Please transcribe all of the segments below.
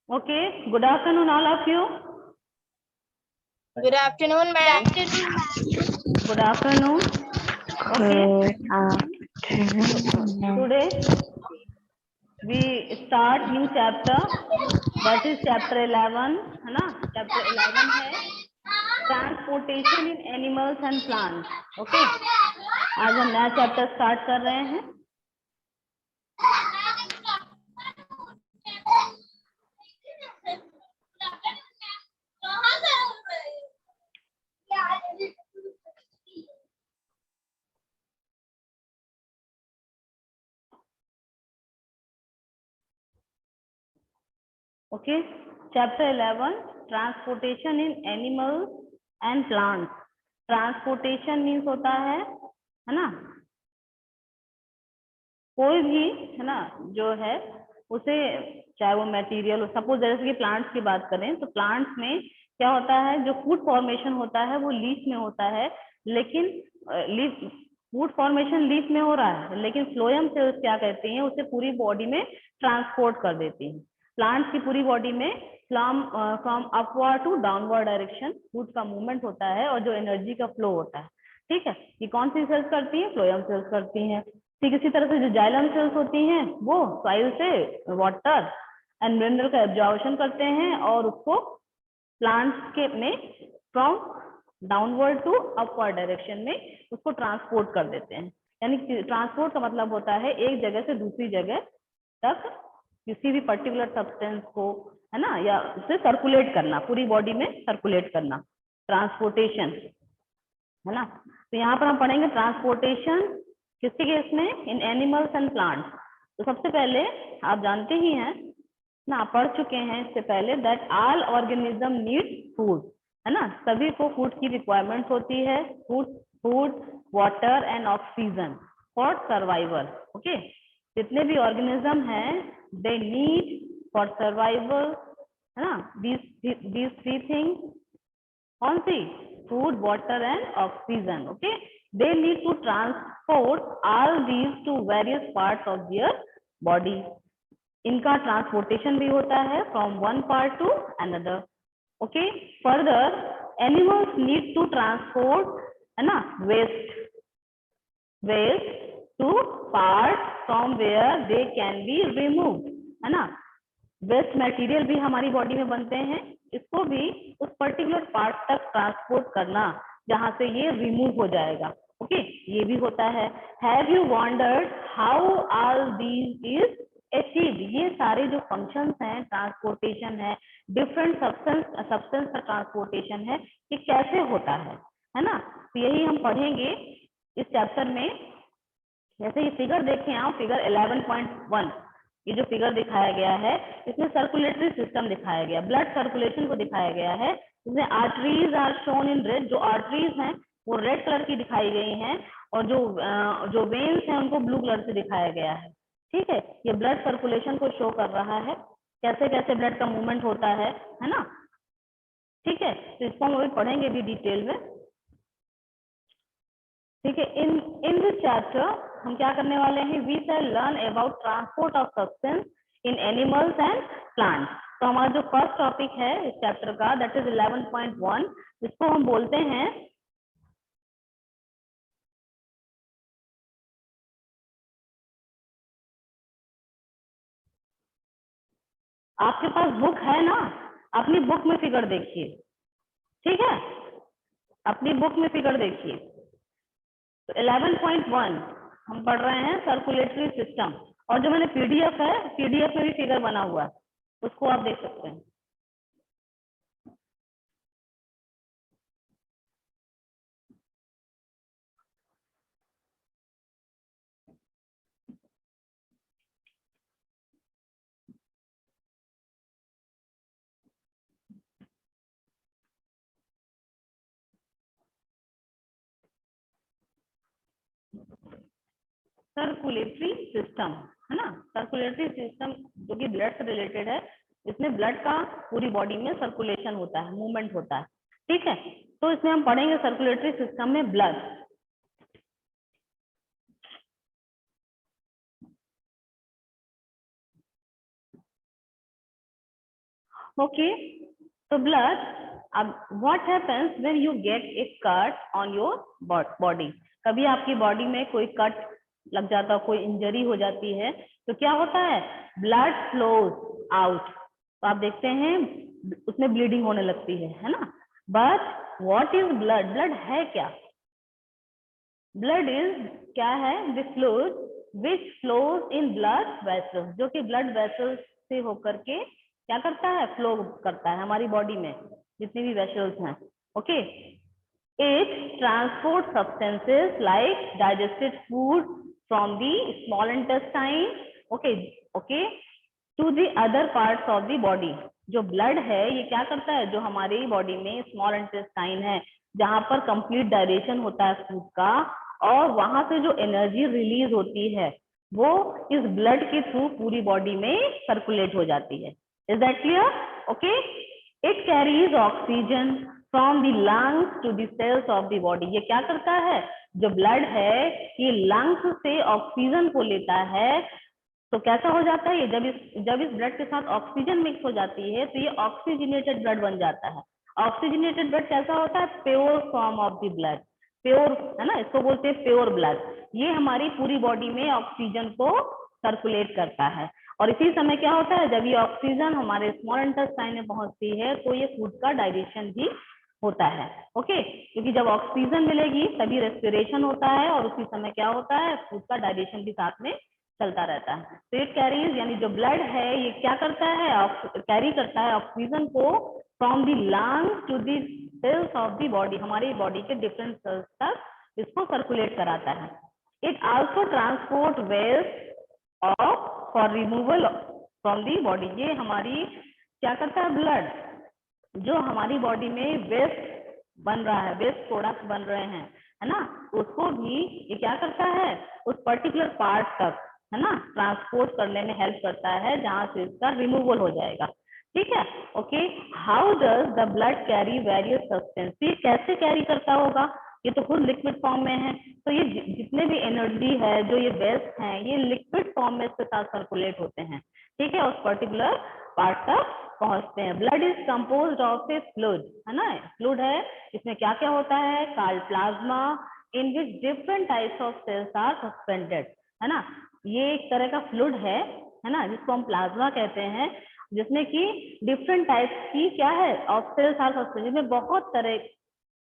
Okay, good afternoon all of you. Good afternoon, ma'am. Good afternoon. Okay. Today we start new chapter, that is chapter 11, है ना? Chapter 11 है transportation in animals and plants. Okay, आज हम नया chapter start कर रहे हैं. Okay, chapter 11 transportation in animals and plants. Transportation means होता है ना, कोई भी है ना जो है उसे, चाहे वो मटेरियल, सपोज जैसे कि प्लांट्स की बात करें तो प्लांट्स में क्या होता है, जो फूड फॉर्मेशन होता है वो लीफ में होता है, लेकिन लीफ फूड फॉर्मेशन लीफ में हो रहा है, लेकिन फ्लोएम सेल्स क्या कहती हैं, उसे पूरी बॉडी में ट्रांसपोर्ट कर देती हैं. प्लांट्स की पूरी बॉडी में from upward to downward direction food का मूवमेंट होता है और जो एनर्जी का फ्लो होता है. ठीक है, ये कौन सी सेल्स करती हैं? फ्लोएम सेल्स करती हैं. ठीक इसी तरह से जो जाइलम सेल्स होती हैं वो सॉइल से वाटर एंड मिनरल का एब्जॉर्प्शन करते हैं और उसको प्लांट्स के में from downward to upward direction में उसको ट्रांसपोर्ट कर देते हैं. यानी ट्रांसपोर्ट का मतलब होता है एक जगह से दूसरी जगह तक किसी भी पर्टिकुलर सब्सटेंस को, है ना, या उसे सर्कुलेट करना, पूरी बॉडी में सर्कुलेट करना, ट्रांसपोर्टेशन, है ना. तो यहाँ पर हम पढ़ेंगे ट्रांसपोर्टेशन किसके केस में, इन एनिमल्स एंड प्लांट्स. तो सबसे पहले आप जानते ही हैं ना, पढ़ चुके हैं इससे पहले, that all organism need food, है ना. सभी को फूड की रिक्वायरमेंट होती है. Food, water and oxygen for survival. Okay, जितने भी ऑर्गेनिज्म हैं दे नीड फॉर सर्वाइवल, है ना, these three things. कौन सी? Food, water and oxygen. Okay, they need to transport all these to various parts of their body. इनका transportation भी होता है from one part to another. Okay, further animals need to transport, है ना, waste to part from where they can be removed, है ना. Waste material भी हमारी बॉडी में बनते हैं, इसको भी उस पर्टिकुलर पार्ट तक ट्रांसपोर्ट करना जहां से ये रिमूव हो जाएगा. ओके, ये भी होता है. Have you wondered how all these is achieved? ये सारे जो फंक्शंस हैं, ट्रांसपोर्टेशन है, डिफरेंट सब्सटेंस का ट्रांसपोर्टेशन है, ये कैसे होता है ना. तो यही हम पढ़ेंगे इस चैप्टर में. जैसे ये फिगर देखें आप, फिगर 11.1, ये जो फिगर दिखाया गया है इसमें सर्कुलेटरी सिस्टम दिखाया गया, ब्लड सर्कुलेशन को दिखाया गया है. इसमें arteries are shown in red. जो आर्टरीज हैं वो रेड कलर की दिखाई गई हैं और जो वेन्स हैं उनको ब्लू कलर से दिखाया गया है. ठीक है, ये ब्लड सर्कुलेशन को शो कर रहा है, कैसे कैसे ब्लड का मूवमेंट होता है ना. ठीक है, तो इसको हम अभी पढ़ेंगे भी डिटेल में. ठीक है, इन दिस चैप्टर हम क्या करने वाले हैं, we shall learn about transport of substance in animals and plants. तो हमारा जो फर्स्ट टॉपिक है इस चैप्टर का, दैट इज 11.1, जिसको हम बोलते हैं, आपके पास बुक है ना, अपनी बुक में फिगर देखिए. ठीक है, अपनी बुक में फिगर देखिए. तो 11.1 हम पढ़ रहे हैं सर्कुलेटरी सिस्टम, और जो मैंने पीडीएफ है, पीडीएफ में भी फिगर बना हुआ है, उसको आप देख सकते हैं. सर्कुलेटरी सिस्टम, है ना. सर्कुलेटरी सिस्टम जो कि ब्लड से रिलेटेड है, इसमें ब्लड का पूरी बॉडी में सर्कुलेशन होता है, मूवमेंट होता है. ठीक है, तो इसमें हम पढ़ेंगे सर्कुलेटरी सिस्टम में blood. Okay, so blood, what happens when you get a cut on your body? कभी आपकी बॉडी में कोई कट लग जाता है, कोई इंजरी हो जाती है, तो क्या होता है? Blood flows out. तो आप देखते हैं उसमें ब्लीडिंग होने लगती है ना। But what is blood? Blood है क्या? ब्लड इज क्या है? The fluid which flows in blood vessels, जो कि ब्लड वेसल्स से होकर के क्या करता है? फ्लो करता है हमारी बॉडी में जितनी भी वेसल्स हैं। Okay, it transport substances like digested food from the small intestine okay to the other parts of the body. जो ब्लड है ये क्या करता है? जो हमारी बॉडी में स्मॉल इंटेस्टाइन है, जहां पर कंप्लीट डाइजेशन होता है फूड का, और वहां से जो एनर्जी रिलीज होती है वो इस ब्लड के थ्रू पूरी बॉडी में सर्कुलेट हो जाती है। Is that clear? Okay, it carries oxygen from the lungs to the cells of the body. ये क्या करता है? जो ब्लड है ये लंग्स से ऑक्सीजन को लेता है। तो कैसा हो जाता है ये? जब इस ब्लड के साथ ऑक्सीजन मिक्स हो जाती है तो ये ऑक्सीजनेटेड ब्लड बन जाता है। ऑक्सीजनेटेड ब्लड कैसा होता है? Pure form of the blood, pure है ना, इसको बोलते हैं प्योर ब्लड। ये हमारी पूरी बॉडी में ऑक्सीजन को सर्कुलेट करता है। और इसी समय क्या होता है? जब ये ऑक्सीजन हमारे स्मॉल इंटेस्टाइन में पहुंचती है तो ये फूड का डाइजेशन भी होता है। ओके, क्योंकि जब ऑक्सीजन मिलेगी तभी रेस्पिरेशन होता है, और उसी समय क्या होता है? फूड का डाइजेशन भी साथ में चलता रहता है। तो इट कैरीज, यानी जो ब्लड है ये क्या करता है? कैरी करता है ऑक्सीजन को from the lungs to the cells of the body, हमारी बॉडी के डिफरेंट सेल्स तक इसको सर्कुलेट कराता है। It also transport waste of for removal from the body. ये हमारी क्या करता है? ब्लड जो हमारी बॉडी में वेस्ट बन रहा है, वेस्ट प्रोडक्ट बन रहे हैं, है ना, उसको भी ये क्या करता है? उस पर्टिकुलर पार्ट तक, है ना, ट्रांसपोर्ट करने में हेल्प करता है जहां से इसका रिमूवल हो जाएगा। ठीक है? Okay, how does the blood carry various substance? ये कैसे कैरी करता होगा? ये तो खुद लिक्विड फॉर्म में है, तो ये जितने भी एनर्जी है, जो ये वेस्ट है, ये लिक्विड फॉर्म में इसके साथ सर्कुलेट होते हैं। ठीक है, उस पर्टिकुलर पार्ट तक पहुंचते हैं। Blood is composed of a fluid, है ना, फ्लूइड है, इसमें क्या क्या होता है? Called plasma, in which different types of cells are suspended, है ना। ये एक तरह का फ्लूइड है ना, जिसको हम प्लाज्मा कहते हैं, जिसमें कि डिफरेंट टाइप्स की क्या है? ऑफ सेल्स आर सस्पेंडेड, में बहुत तरह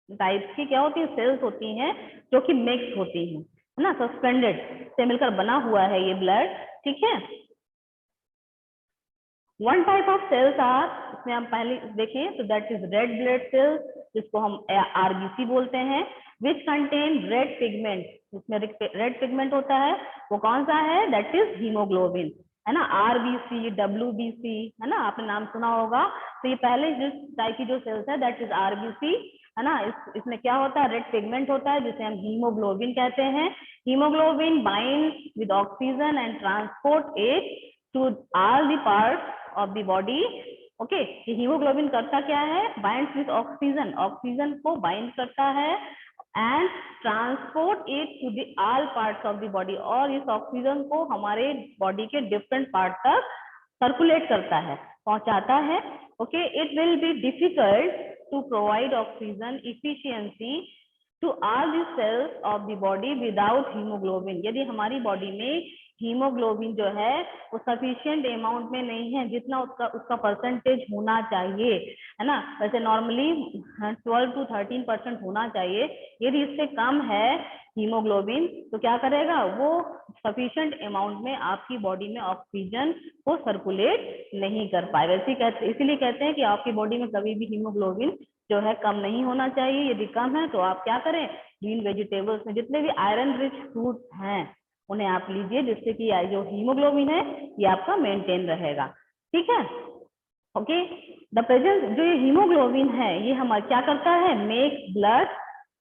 टाइप्स की क्या होती है? सेल्स होती हैं जो कि मिक्स होती हैं, है ना, सस्पेंडेड से मिलकर बना हुआ है ये ब्लड। ठीक है, one type of cells are, इसमें हम पहले देखें तो that is red blood cells, जिसको हम आरबीसी बोलते हैं, विच कंटेन रेड पिगमेंट। इसमें रेड पिगमेंट होता है, वो कौन सा है? दैट इज हीमोग्लोबिन, है ना। आरबीसी, डब्ल्यूबीसी, है ना, आपने नाम सुना होगा। तो ये पहले जिस टाइप की जो सेल्स है दैट इज आरबीसी, है ना। इसमें क्या होता है? रेड पिगमेंट होता है जिसे हम हीमोग्लोबिन कहते हैं। Haemoglobin bind with oxygen and transport it to all the parts of the body. Okay, ये हीमोग्लोबिन करता क्या है? बाइंड्स विद ऑक्सीजन, ऑक्सीजन को बाइंड करता है and transport it to the all parts of the body, और इस oxygen को हमारे बॉडी के डिफरेंट पार्ट तक सर्कुलेट करता है, पहुंचाता है। Okay, it will be difficult to provide oxygen efficiency to all the cells of the body without haemoglobin. यदि हमारी बॉडी में हीमोग्लोबिन जो है वो सफिशिएंट अमाउंट में नहीं है, जितना उसका परसेंटेज होना चाहिए, है ना, वैसे नॉर्मली 12 to 13% होना चाहिए। यदि इससे कम है हीमोग्लोबिन तो क्या करेगा? वो सफिशिएंट अमाउंट में आपकी बॉडी में ऑक्सीजन को सर्कुलेट नहीं कर पाएगा। इसीलिए कहते हैं कि आपकी बॉडी में कभी भी हीमोग्लोबिन जो है कम नहीं होना चाहिए। यदि कम है तो आप क्या करें? ग्रीन वेजिटेबल्स में जितने भी आयरन रिच फ्रूट्स हैं उन्हें आप लीजिए, जिससे कि जो हीमोग्लोबिन है ये आपका मेंटेन रहेगा। ठीक है, ओके। द प्रेजेंस, जो ये हीमोग्लोबिन है ये हमारा क्या करता है? Make blood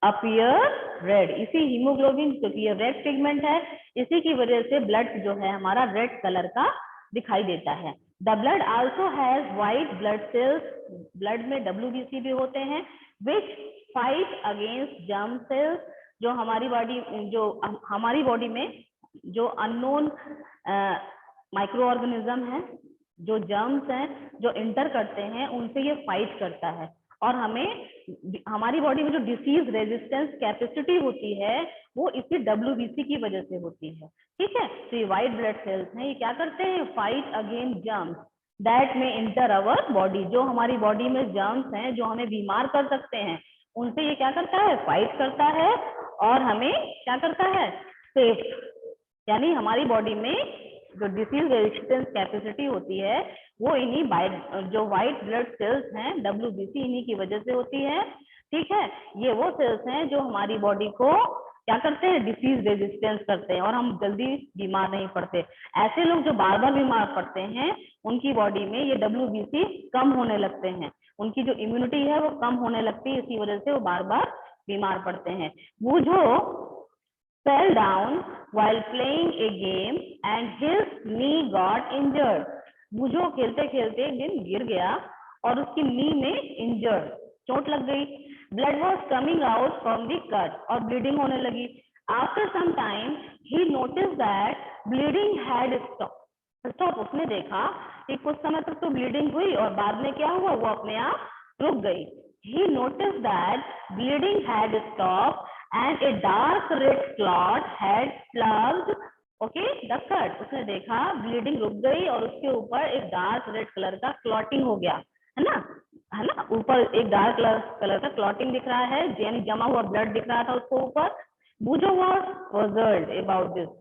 appear red. इसी हीमोग्लोबिन, क्योंकि ये रेड पिगमेंट है, इसी की वजह से ब्लड जो है हमारा रेड कलर का दिखाई देता है। The blood also has white blood cells, blood में WBC भी होते हैं, विच फाइट अगेंस्ट जर्म सेल्स। जो हमारी बॉडी में जो अननोन माइक्रो ऑर्गेनिज्म है, जो जर्म्स हैं जो इंटर करते हैं उनसे ये फाइट करता है, और हमें हमारी बॉडी में जो डिसीज रेजिस्टेंस कैपेसिटी होती है वो इसी WBC की वजह से होती है। ठीक है, तो ये व्हाइट ब्लड सेल्स हैं, ये क्या करते हैं, फाइट अगेंस्ट जर्म्स दैट में इंटर अवर बॉडी। जो हमारी बॉडी में जर्म्स हैं जो हमें बीमार कर सकते हैं उनसे ये क्या करता है, फाइट करता है और हमें क्या करता है, सेफ। यानी हमारी बॉडी में जो डिसीज रेजिस्टेंस कैपेसिटी होती है वो इन्हीं जो व्हाइट ब्लड सेल्स हैं WBC इन्हीं की वजह से होती है। ठीक है, ये वो सेल्स हैं जो हमारी बॉडी को क्या करते हैं, डिसीज रेजिस्टेंस करते हैं और हम जल्दी बीमार नहीं पड़ते। ऐसे लोग जो बार बार बीमार पड़ते हैं उनकी बॉडी में ये WBC कम होने लगते हैं, उनकी जो इम्यूनिटी है वो कम होने लगती है, इसी वजह से वो बार बार बीमार पड़ते हैं। वो जो fell down while playing a game and his knee got injured. बुझो खेलते खेलते एक दिन गिर गया और उसकी नी में इंजर्ड, चोट लग गई। Blood was coming out from the cut, और ब्लीडिंग होने लगी। After some time he notice that bleeding had stop. उसने देखा कि कुछ समय तक तो ब्लीडिंग हुई और बाद में क्या हुआ, वो अपने आप रुक गई। He noticed that bleeding had stopped and a dark red clot had plugged the cut. उसने देखा ब्लीडिंग रुक गई और उसके ऊपर एक डार्क रेड कलर का क्लॉटिंग हो गया, है ना, ऊपर एक डार्क कलर का क्लॉटिंग दिख रहा है, यानी जमा हुआ ब्लड दिख रहा था उसको ऊपर। बूझो was puzzled about this.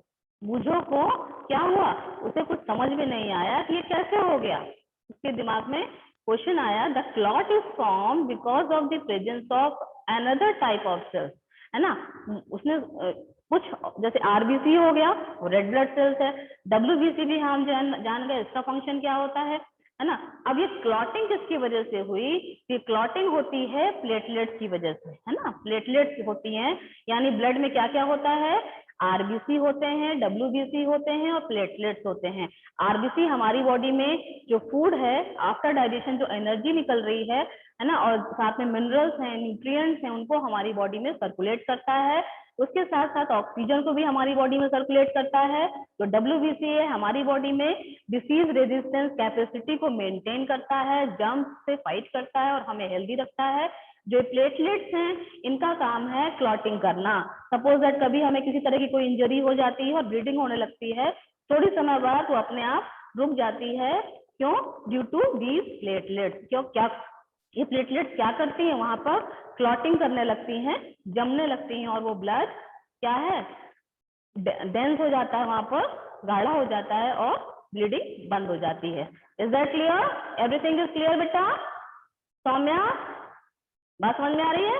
बूझो को क्या हुआ, उसे कुछ समझ में नहीं आया कि ये कैसे हो गया। उसके दिमाग में क्वेश्चन आया, the clot is form because of the presence of another type of cells, है ना। उसने कुछ जैसे RBC हो गया, वो रेड ब्लड सेल्स है, WBC भी हम जान गए इसका फंक्शन क्या होता है ना। अब ये क्लॉटिंग किसकी वजह से हुई, ये क्लॉटिंग होती है प्लेटलेट्स की वजह से, है ना। प्लेटलेट्स होती हैं, यानी ब्लड में क्या क्या होता है, RBC होते हैं, WBC होते हैं और प्लेटलेट्स होते हैं। RBC हमारी बॉडी में जो फूड है, आफ्टर डाइजेशन जो एनर्जी निकल रही है ना, और साथ में मिनरल्स हैं, न्यूट्रिएंट्स हैं, उनको हमारी बॉडी में सर्कुलेट करता है। उसके साथ साथ ऑक्सीजन को भी हमारी बॉडी में सर्कुलेट करता है। तो WBC है हमारी बॉडी में डिसीज रेजिस्टेंस कैपेसिटी को मेंटेन करता है, जर्म्स से फाइट करता है और हमें हेल्दी रखता है। जो प्लेटलेट्स हैं इनका काम है क्लॉटिंग करना। सपोज दैट कभी हमें किसी तरह की कोई इंजरी हो जाती है और ब्लीडिंग होने लगती है, थोड़ी समय बाद वो अपने आप रुक जाती है। क्यों, ड्यू टू दीज प्लेटलेट्स। क्यों, क्या ये प्लेटलेट्स क्या करती हैं, वहां पर क्लॉटिंग करने लगती हैं, जमने लगती हैं, और वो ब्लड क्या है, डेंस हो जाता है, वहां पर गाढ़ा हो जाता है और ब्लीडिंग बंद हो जाती है। Is that clear, everything is clear बेटा? सौम्या, बात समझ में आ रही है?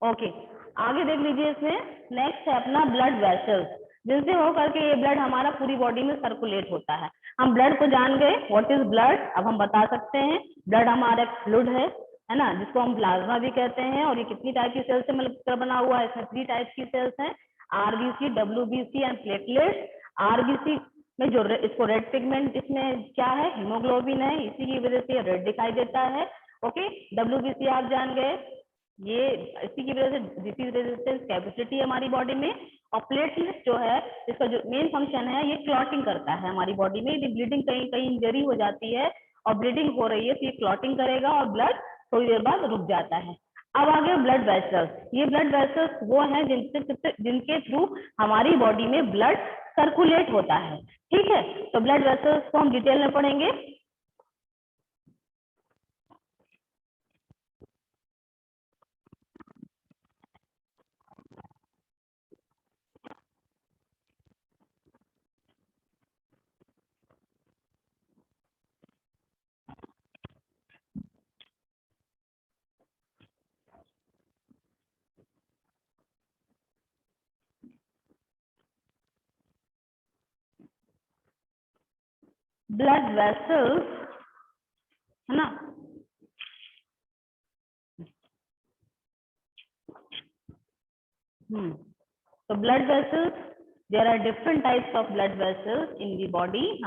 ओके, आगे देख लीजिए। इसमें नेक्स्ट है अपना ब्लड वेसल्स, जिनसे हो करके ये ब्लड हमारा पूरी बॉडी में सर्कुलेट होता है। हम ब्लड को जान गए, व्हाट इज ब्लड। अब हम बता सकते हैं ब्लड हमारा एक फ्लूइड है ना, जिसको हम प्लाज्मा भी कहते हैं। और ये कितनी टाइप की सेल्स से मिलकर बना हुआ है, इसमें 3 टाइप की सेल्स हैं, RBC, WBC and platelets. RBC में जो इसको रेड पिगमेंट इसमें क्या है, हीमोग्लोबिन है, इसी की वजह से रेड दिखाई देता है। ओके, WBC आप जान गए, ये इसी की वजह से डिसीज रेजिस्टेंस कैपेसिटी है हमारी बॉडी में। और प्लेटलेट जो है, इसका जो मेन फंक्शन है, ये क्लॉटिंग करता है हमारी बॉडी में। यदि ब्लीडिंग कहीं इंजरी हो जाती है और ब्लीडिंग हो रही है तो ये क्लॉटिंग करेगा और ब्लड थोड़ी देर बाद रुक जाता है। अब आ गया ब्लड वेसल्स। ये ब्लड वेसल्स वो हैं जिनके थ्रू हमारी बॉडी में ब्लड सर्कुलेट होता है। ठीक है, तो ब्लड वेसल्स को हम डिटेल में पढ़ेंगे। ब्लड वेसल्स, है ना, so blood vessels, there are different types of blood vessels in the body.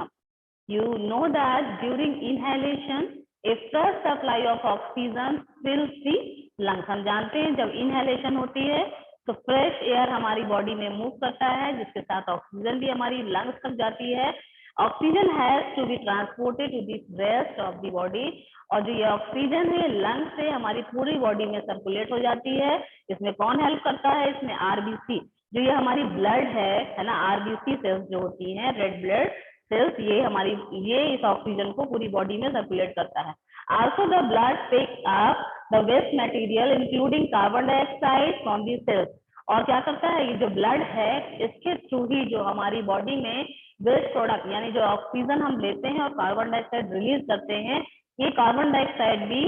You know that during inhalation a fresh supply of oxygen fills the lungs. हम जानते हैं जब inhalation होती है तो फ्रेश एयर हमारी बॉडी में मूव करता है, जिसके साथ ऑक्सीजन भी हमारी लंग्स तक जाती है। Oxygen has to be transported to the rest of the body, और जो ये ऑक्सीजन है लंग से हमारी पूरी बॉडी में सर्कुलेट हो जाती है। इसमें कौन हेल्प करता है? इसमें आरबीसी, जो ये हमारी ब्लड है ना, आरबीसी सेल्स जो होती हैं, रेड ब्लड सेल्स, ये इस ऑक्सीजन को पूरी बॉडी में सर्कुलेट करता है। Also the blood picks up the waste material including carbon dioxide from the cells, और क्या करता है, ये जो ब्लड है इसके थ्रू ही जो हमारी बॉडी में वेस्ट प्रोडक्ट यानी जो ऑक्सीजन हम लेते हैं और कार्बन डाइऑक्साइड रिलीज करते हैं, ये कार्बन डाइऑक्साइड भी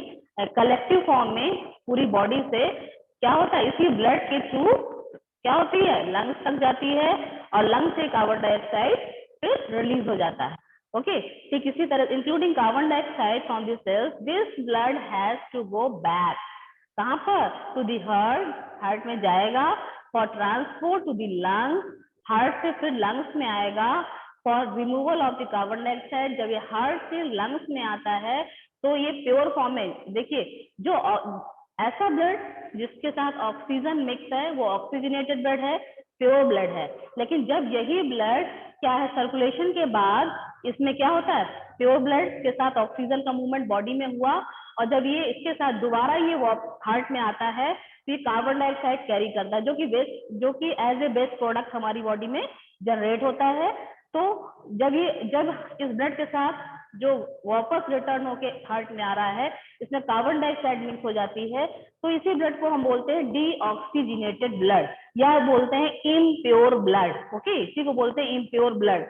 कलेक्टिव फॉर्म में पूरी बॉडी से क्या होता है, इसी ब्लड के थ्रू क्या होती है, लंग्स तक जाती है, और लंग से कार्बन डाइऑक्साइड फिर रिलीज हो जाता है। ओके, ठीक इसी तरह including carbon dioxide from the cells, this blood has to go back, कहाँ पर? टू दी हार्ट, हार्ट में जाएगा, for transport to the lungs, heart से फिर लंग्स में आएगा, for removal of the carbon dioxide. जब ये हार्ट से लंग्स में आता है तो ये प्योर फॉर्म में, देखिए जो ऐसा ब्लड जिसके साथ ऑक्सीजन मिक्स है वो ऑक्सीजनेटेड ब्लड है, प्योर ब्लड है। लेकिन जब यही ब्लड क्या है, सर्कुलेशन के बाद इसमें क्या होता है, प्योर ब्लड के साथ ऑक्सीजन का मूवमेंट बॉडी में हुआ, और जब ये इसके साथ दोबारा ये हार्ट में आता है तो ये कार्बन डाइऑक्साइड कैरी करता है, जो कि एज ए वेस्ट प्रोडक्ट हमारी बॉडी में जनरेट होता है। तो जब इस ब्लड के साथ जो वापस रिटर्न होके हार्ट में आ रहा है, इसमें कार्बन डाइऑक्साइड मिक्स हो जाती है, तो इसी ब्लड को हम बोलते हैं डीऑक्सीजनेटेड ब्लड, या बोलते हैं इम्प्योर ब्लड। ओके, इसी को बोलते हैं इम्प्योर ब्लड।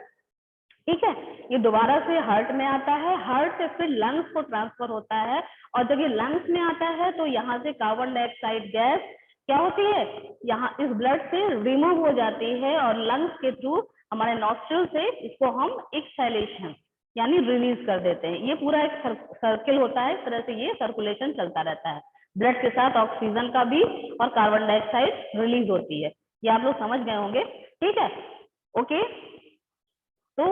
ठीक है, ये दोबारा से हार्ट में आता है, हार्ट से फिर लंग्स को ट्रांसफर होता है, और जब ये लंग्स में आता है तो यहाँ से कार्बन डाइऑक्साइड गैस क्या होती है, यहाँ इस ब्लड से रिमूव हो जाती है, और लंग्स के थ्रू हमारे नॉस्ट्रिल से इसको हम एक्सहेलेशन यानी रिलीज कर देते हैं। ये पूरा एक सर्किल होता है, इस तरह से ये सर्कुलेशन चलता रहता है, ब्लड के साथ ऑक्सीजन का भी और कार्बन डाइऑक्साइड रिलीज होती है। ये आप लोग समझ गए होंगे, ठीक है। ओके, तो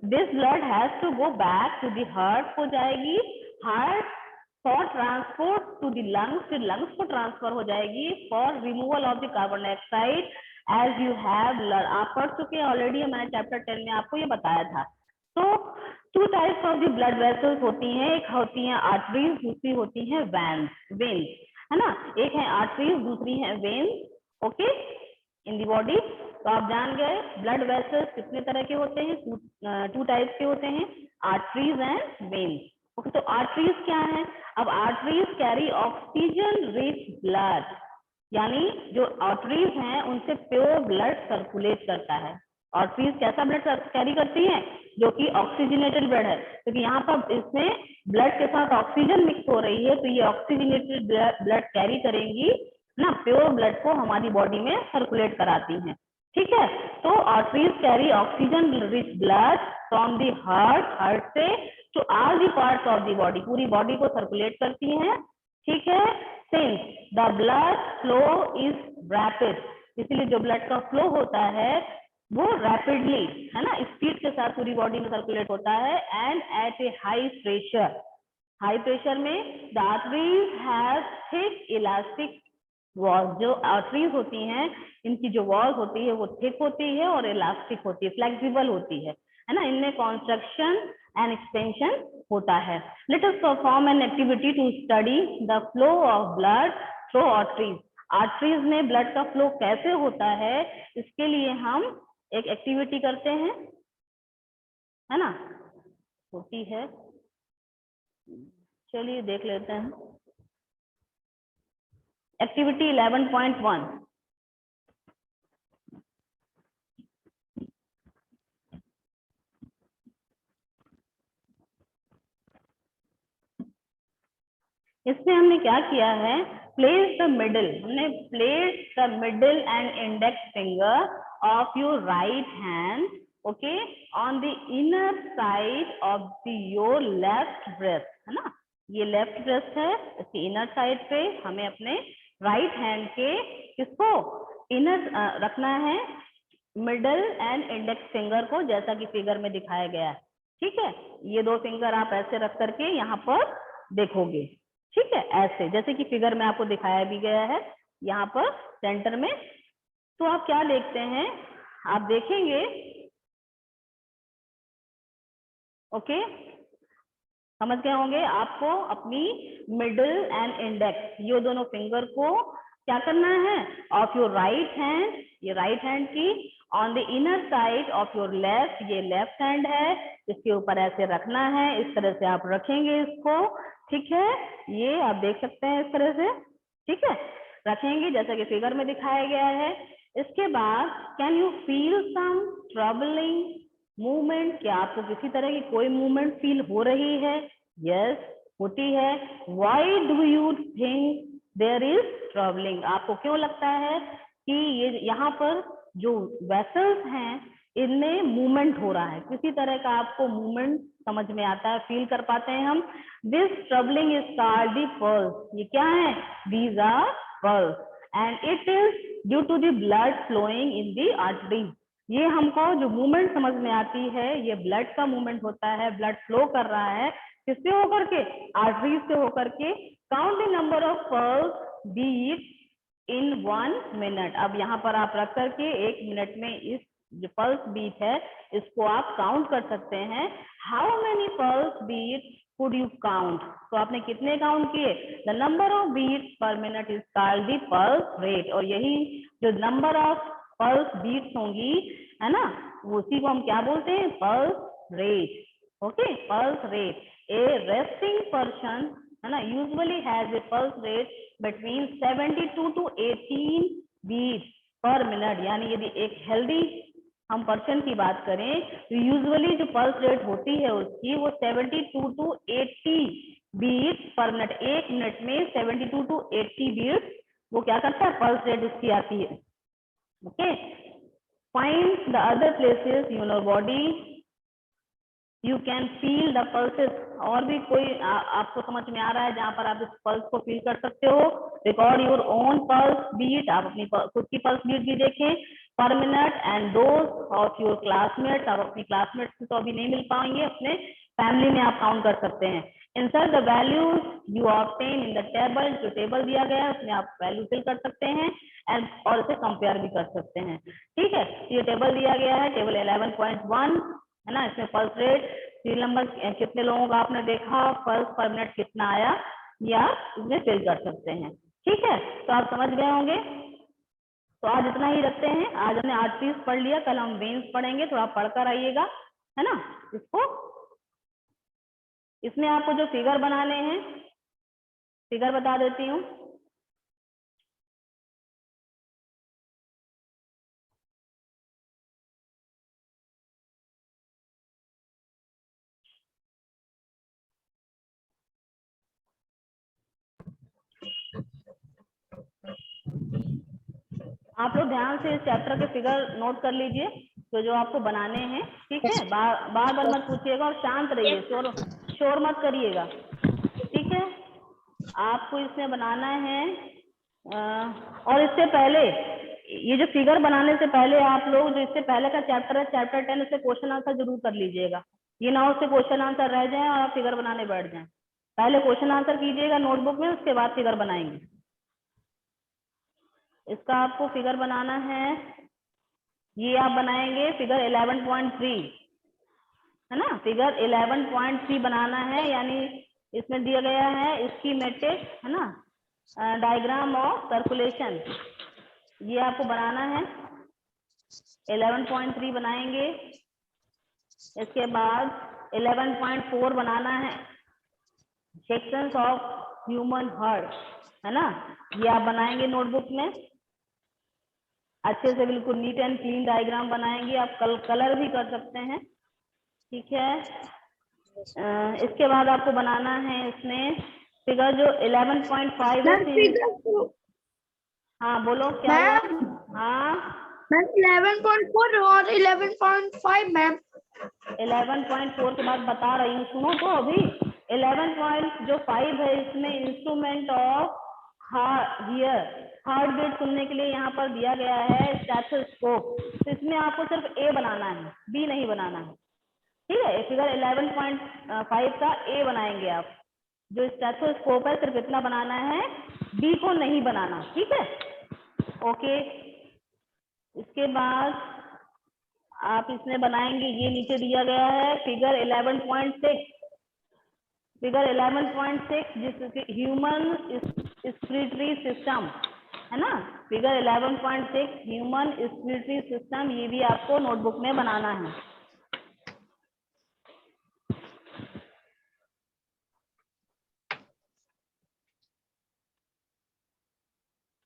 this blood has to go back to the heart को जाएगी, heart for transport to the lungs, फिर लंग्स को ट्रांसफर हो जाएगी for removal of the carbon dioxide. As you have learn, आप पढ़ चुके हैं ऑलरेडी, मैंने चैप्टर 10 में आपको ये बताया था। तो two types of the blood vessels होती हैं, एक होती हैं आर्टरीज, दूसरी होती हैं वेन्स, है ना। एक है आर्टरीज, दूसरी है veins. Okay, in the body. तो आप जान गए ब्लड वेसल्स कितने तरह के होते हैं, टू टाइप्स के होते हैं, आर्टरीज एंड वेन्स। ओके, तो आर्टरीज क्या है? अब arteries carry oxygen rich blood, यानी जो आर्टरीज हैं उनसे प्योर ब्लड सर्कुलेट करता है। आर्टरीज कैसा ब्लड कैरी करती हैं? जो कि ऑक्सीजनेटेड ब्लड है, क्योंकि यहाँ पर इसमें ब्लड के साथ ऑक्सीजन मिक्स हो रही है, तो ये ऑक्सीजनेटेड ब्लड कैरी करेंगी ना, प्योर ब्लड को हमारी बॉडी में सर्कुलेट कराती हैं। ठीक है, तो arteries carry oxygen rich blood from the heart से to all the parts of the body, पूरी बॉडी को सर्कुलेट करती हैं। ठीक है, since the blood flow is rapid, इसलिए जो ब्लड का फ्लो होता है वो रैपिडली, है ना, स्पीड के साथ पूरी बॉडी में सर्कुलेट होता है, and at a high pressure, high pressure में the arteries have thick elastic wall, जो आर्टरीज होती हैं इनकी जो वॉल होती है वो थिक होती है और इलास्टिक होती है, फ्लेक्सिबल होती है ना, इनमें कॉन्स्ट्रक्शन एंड एक्सपेंशन होता है। Let us perform an activity to study the flow of blood through arteries. Arteries में ब्लड का फ्लो कैसे होता है, इसके लिए हम एक एक्टिविटी करते हैं, है ना, होती है, चलिए देख लेते हैं। एक्टिविटी 11.1, इसमें हमने क्या किया है, प्लेस द मिडल, हमने place the middle and index finger of your right hand, okay, on the inner side of the your left breast, है ना, ये लेफ्ट ब्रेस्ट है, इसकी इनर साइड पे हमें अपने राइट हैंड के किसको इनर रखना है, मिडल एंड इंडेक्स फिंगर को, जैसा कि फिगर में दिखाया गया है। ठीक है, ये दो फिंगर आप ऐसे रख करके यहाँ पर देखोगे, ठीक है, ऐसे जैसे कि फिगर में आपको दिखाया भी गया है यहाँ पर सेंटर में। तो आप क्या देखते हैं, आप देखेंगे ओके, समझ गए होंगे। आपको अपनी मिडिल एंड इंडेक्स, ये दोनों फिंगर को क्या करना है, ऑफ योर राइट हैंड, ये राइट हैंड की, on the inner side of your left, ये लेफ्ट हैंड है, इसके ऊपर ऐसे रखना है। इस तरह से आप रखेंगे इसको, ठीक है, ये आप देख सकते हैं इस तरह से, ठीक है, रखेंगे जैसा कि फिगर में दिखाया गया है। इसके बाद can you feel some troubling movement, क्या आपको किसी तरह की कोई मूवमेंट फील हो रही है? यस, होती है। Why do you think there is troubling, आपको क्यों लगता है कि ये यहाँ पर जो वेसल्स हैं इनमें मूवमेंट हो रहा है? किसी तरह का आपको मूवमेंट समझ में आता है, फील कर पाते हैं हम। This troubling is called the pulse, ये क्या है, these are pulse, and it is due to the blood flowing in the artery. ये हमको जो मूवमेंट समझ में आती है, ये ब्लड का मूवमेंट होता है, ब्लड फ्लो कर रहा है, किससे होकर के, आर्टरीज से होकर के। Count the number of pulse beat in 1 minute, अब यहाँ पर आप रख करके 1 मिनट में इस जो पल्स बीट है इसको आप काउंट कर सकते हैं। How many pulse beat could you count, तो आपने कितने काउंट किए? The number of beat per minute is called the pulse rate, और यही जो नंबर ऑफ पल्स बीट्स होंगी, है ना, उसी को हम क्या बोलते हैं, pulse rate. Okay, pulse rate. A resting person, है ना, usually has a pulse rate between 72 to 18 beat per minute, यानी यदि एक हेल्दी हम पर्सन की बात करें तो यूजुअली जो पल्स रेट होती है उसकी वो 72 to 80 beat per minute, 1 minute में 72 to 80 बीट वो क्या करता है, पल्स रेट उसकी आती है। Okay, find the other places in your body you can feel the pulses, और भी कोई आपको समझ में आ रहा है जहां पर आप इस पल्स को फील कर सकते हो? Record your own pulse beat, आप अपनी खुद की पल्स बीट भी देखें per minute, and those of your classmates, आप अपनी क्लासमेट्स से तो अभी नहीं मिल पाएंगे, अपने फैमिली में आप काउंट कर सकते हैं। Insert the values you obtain in the table, जो टेबल दिया गया है उसमें आप वैल्यू फिल कर सकते हैं एंड और इसे कंपेयर भी कर सकते हैं। ठीक है, ये टेबल दिया गया है, टेबल 11.1 है ना, इसमें पल्स रेट, सीरियल नंबर, कितने लोगों का आपने देखा, पल्स पर मिनट कितना आया, या इसमें फिल कर सकते हैं। ठीक है, तो आप समझ गए होंगे। तो आज इतना ही रखते हैं, आज हमने आर्टरीज पढ़ लिया, कल हम वेन्स पढ़ेंगे, थोड़ा पढ़कर आइएगा, है ना। इसको इसमें आपको जो फिगर बनाने हैं, फिगर बता देती हूँ। आप लोग ध्यान से इस चैप्टर के फिगर नोट कर लीजिए, तो जो आपको बनाने हैं, ठीक है, बार बार मत पूछिएगा और शांत रहिए, शोर मत करिएगा, ठीक है। आपको इसमें बनाना है और इससे पहले, ये जो फिगर बनाने से पहले आप लोग जो इससे पहले का चैप्टर है, चैप्टर 10, उससे क्वेश्चन आंसर जरूर कर लीजिएगा। ये ना उससे क्वेश्चन आंसर रह जाए और आप फिगर बनाने बैठ जाएं। पहले क्वेश्चन आंसर कीजिएगा नोटबुक में, उसके बाद फिगर बनाएंगे। इसका आपको फिगर बनाना है, ये आप बनाएंगे फिगर 11.3, है ना, फिगर 11.3 बनाना है, यानी इसमें दिया गया है स्कीमेटिक, है ना, डायग्राम ऑफ सर्कुलेशन, ये आपको बनाना है। 11.3 बनाएंगे, इसके बाद 11.4 बनाना है, सेक्शंस ऑफ ह्यूमन हार्ट, है ना, ये आप बनाएंगे नोटबुक में अच्छे से, बिल्कुल नीट एंड क्लीन डायग्राम बनाएंगे। आप कलर भी कर सकते हैं, ठीक है। इसके बाद आपको बनाना है इसमें फिगर जो 11.5 है। हाँ बोलो क्या हुआ? हाँ मैम 11.4 और 11.5 मैम। 11.4 के बाद बता रही हूँ, सुनो तो अभी। 11.5 है, इसमें इंस्ट्रूमेंट ऑफ हार्ट बीट सुनने के लिए यहाँ पर दिया गया है स्टेथोस्कोप, तो इसमें आपको सिर्फ ए बनाना है, बी नहीं बनाना है, ठीक है। फिगर 11.5 का ए बनाएंगे आप, जो स्टेथोस्कोप है सिर्फ इतना बनाना है, बी को नहीं बनाना, ठीक है, ओके। इसके बाद आप इसमें बनाएंगे, ये नीचे दिया गया है फिगर 11.6, फिगर 11.6 जिसके ह्यूमन स्पिरिटरी सिस्टम है ना, फिगर 11.6 ह्यूमन स्पिरिटरी सिस्टम, ये भी आपको नोटबुक में बनाना है।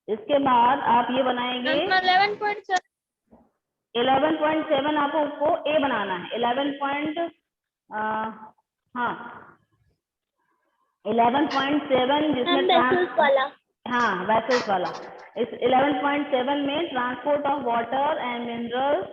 इसके बाद आप ये बनाएंगे 11.7 आपको ए बनाना है। 11 हाँ 11.7 जिसमें हाँ वैसेल्स वाला, इस 11.7 में transport of water and minerals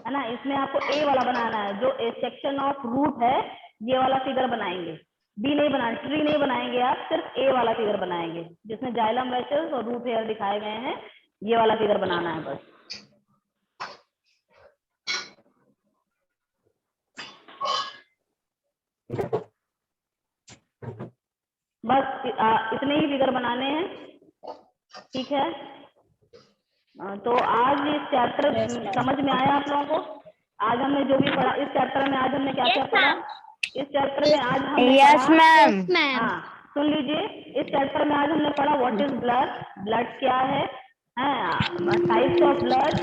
है ना, इसमें आपको ए वाला बनाना है, जो ए सेक्शन ऑफ रूट है, ये वाला फिगर बनाएंगे। बी नहीं बनाना, ट्री नहीं बनाएंगे आप, सिर्फ ए वाला फिगर बनाएंगे जिसमें जाइलम वेसल्स और रूट हेयर दिखाए गए हैं, ये वाला फिगर बनाना है बस। बस इतने ही फिगर बनाने हैं, ठीक है। तो आज इस चैप्टर समझ में आया आप लोगों को? आज हमने जो भी पढ़ा इस चैप्टर में, आज हमने क्या क्या पढ़ा इस चैप्टर में? आज हमने यस मैम। हाँ सुन लीजिए, इस चैप्टर में आज हमने पढ़ा व्हाट इज ब्लड, ब्लड क्या है, टाइप्स ऑफ ब्लड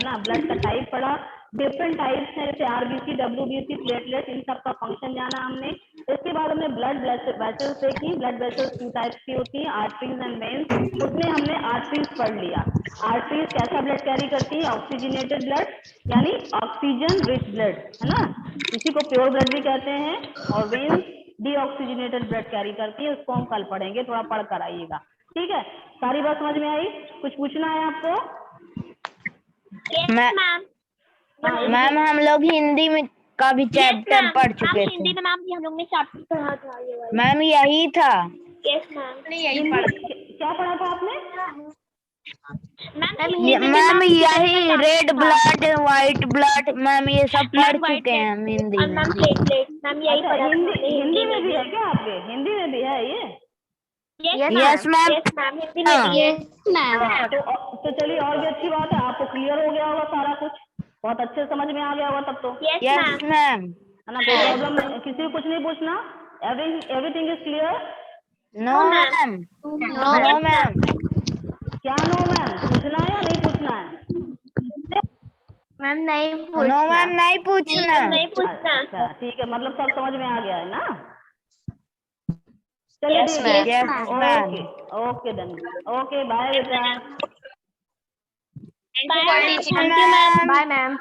ना, ब्लड का टाइप पढ़ा, डिफरेंट टाइप्स हैं जैसे आरबीसी, डब्ल्यूबीसी, प्लेटलेट, इन सब का फंक्शन जाना हमने। इसके बाद हमने ब्लड वेसल्स देखी, ब्लड वेसल्स 2 टाइप्स की होती हैं, आर्टरीज एंड वेन्स। उसमें हमने आर्टरीज पढ़ लिया। आर्टरीज कैसा ब्लड कैरी करती है? ऑक्सीजनेटेड ब्लड, यानी ऑक्सीजन रिच ब्लड है ना, इसी को प्योर ब्लड भी कहते हैं। और वेन्स डीऑक्सीजनेटेड ब्लड कैरी करती है, उसको हम कल पढ़ेंगे, थोड़ा पढ़ कर आइएगा, ठीक है। सारी बात समझ में आई? कुछ पूछना है आपको? मैम हम लोग हिंदी में का भी चैप्टर पढ़ चुके थे। हिंदी में मैम हम लोग ने चैप्टर पढ़ा था ये वाला। मैम यही था। यस मैम, यही क्या पढ़ा था आपने? मैम यही red blood, white blood, ma'am ये सब पढ़ चुके हैं हम हिंदी में। मैम प्लेटलेट मैम यही पढ़ा था। हिंदी में भी है क्या आपके? हिंदी में भी है ये? Yes ma'am. Yes ma'am Hindi में भी है। तो चलिए, और भी अच्छी बात है, आपको क्लियर हो गया होगा सारा कुछ, बहुत अच्छे समझ में आ गया होगा तब तो। Yes ma'am. है ना, कोई प्रॉब्लम? किसी को कुछ नहीं पूछना? Everything is clear? No ma'am. No ma'am. क्या नो मैम? पूछना है या नहीं पूछना है? मैम नहीं नो मैम नहीं पूछना। नहीं पूछना। अच्छा ठीक है, मतलब सब समझ में आ गया है ना? चलिए ठीक है, okay okay then, okay bye बेटा। Thank you ma'am. Bye ma'am.